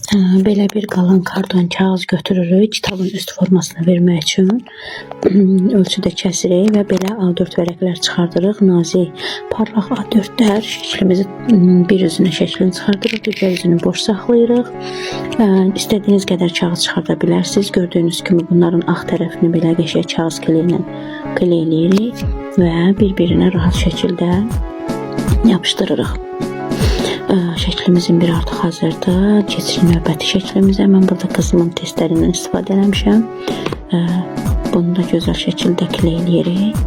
Belə bir qalan karton kağız götürürük kitabın üst formasını vermək üçün. Ölçüdə kəsirik və belə A4 vərəqlər çıxardırıq. Nazik, parlaq A4'lər şəklimizi bir üzünə şəklini çıxardırıq, digər üzünü boş saxlayırıq. İstədiyiniz qədər kağız çıxarda bilərsiniz. Gördüyünüz kimi bunların ağ tərəfini belə qəşəng kağız kili ilə qileyləyirik və bir-birinə rahat şəkildə yapışdırırıq. Şəklimizin bir artıq hazırdır. Keçirik növbəti şəklimizə. Mən burada qızılın testlərindən istifadə eləmişəm. Bunu da gözəl şəkildə kileyləyirik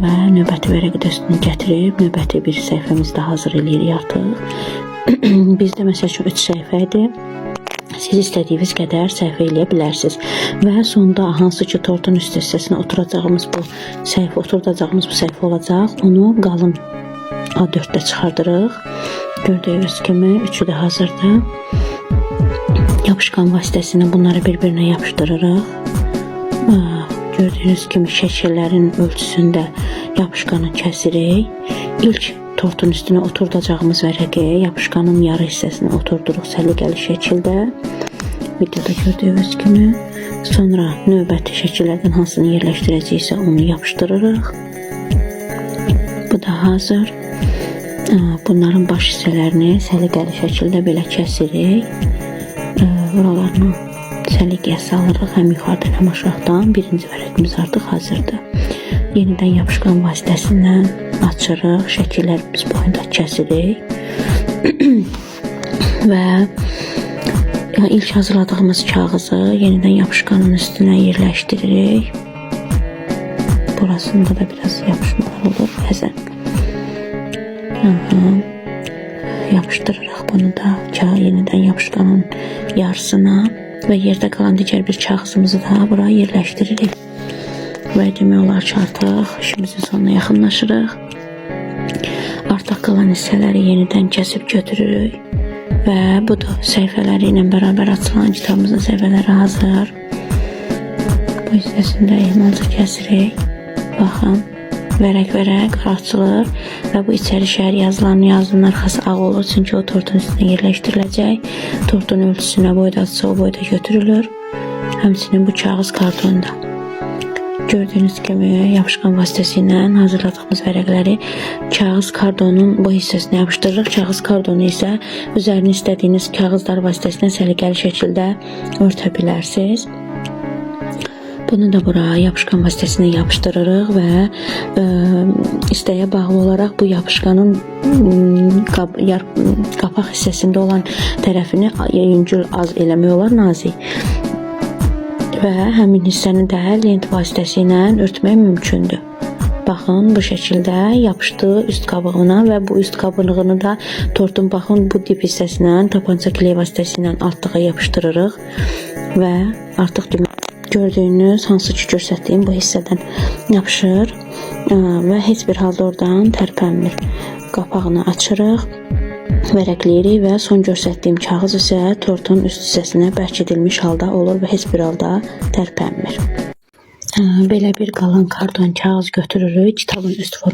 və növbəti vərəqi də üstünü gətirib növbəti bir səhifəmizi də hazır eləyirik artıq. Bizdə məsəl üçün 3 səhifə idi. Siz istədiyiniz qədər səhifə eləyə bilərsiniz. Və sonda hansı ki tortun üst hissəsinə oturacağımız bu səhifə olacaq. Onu qalın A4'də çıxardırıq. Gördüyünüz kimi üçü də hazırdır. Yapışkan vasitəsilə bunları bir-birinə yapışdırırıq. Gördüyünüz kimi şəkillərin ölçüsündə yapışkanı kəsirik. İlk tortun üstünə oturdacağımız vərəqi yapışkanın yarı hissəsini oturduruq səliqəli şəkildə. Videoda gördüyünüz kimi. Sonra növbəti şəkillərdən hansını yerləşdirəcəksə onu yapışdırırıq. Bu da hazır. Bunların baş hissələrini səliqəli şəkildə belə kəsirik. Buralarını səliqəyə salırıq həm yuxarıdan həm aşağıdan. Birinci vərəqimiz artıq hazırdır. Yenidən yapışqan vasitəsindən açırıq. Şəkillərimiz boyunda kəsirik. Və ilk hazırladığımız kağızı yenidən yapışqanın üstünə yerləşdiririk. Burasında da biraz yapışmalar olur bəzən. Yapışdırırıq bunu da yenidən yapışkanın yarısına və yerdə qalan digər bir kağızımızı da buraya yerləşdiririk. Və demək olar ki artıq işimizin sonuna yaxınlaşırıq. Artıq qalan hissələri yenidən kəsib götürürük və budur, səhifələri ilə bərabər açılan kitabımızın səhifələri hazır. Bu hissəsində ehmalca kəsirik. Baxın. Vərəq açılır və bu içəri şəhər yazılarının arxası ağ olur, çünki o tortun üstünə yerləşdiriləcək. Tortun ölçüsünə boydadsa o boyda götürülür. Həmçinin bu kağız kartonda. Gördüyünüz kimi yapışqan vasitəsilə hazırladığımız vərəqləri kağız kartonun bu hissəsinə yapışdırırıq. Kağız kartonu isə üzərini istədiyiniz kağızlar vasitəsilə səliqəli şəkildə örtə bilərsiniz. Bunu da buraya yapışkan vasitəsilə yapışdırırıq və isteğe bağlı olaraq bu yapışkanın qapaq hissəsində olan tərəfini yüngül az eləmək olar, nazik. Və həmin hissəni də lent vasitəsilə örtmək mümkündür. Baxın, bu şəkildə yapışdı üst qabığına və bu üst qabığını da tortun baxın bu dip hissəsinə tapança kley vasitəsilə altlığa yapışdırırıq və artıq gördüyünüz hansı ki göstərdiyim bu hissədən yapışır və heç bir halda oradan tərpənmir. Qapağını açırıq, vərəqləyirik və son göstərdiyim kağız isə tortun üst hissəsinə bərkidilmiş halda olur və heç bir halda tərpənmir. Belə bir qalan karton kağız götürürük kitabın üst formasına.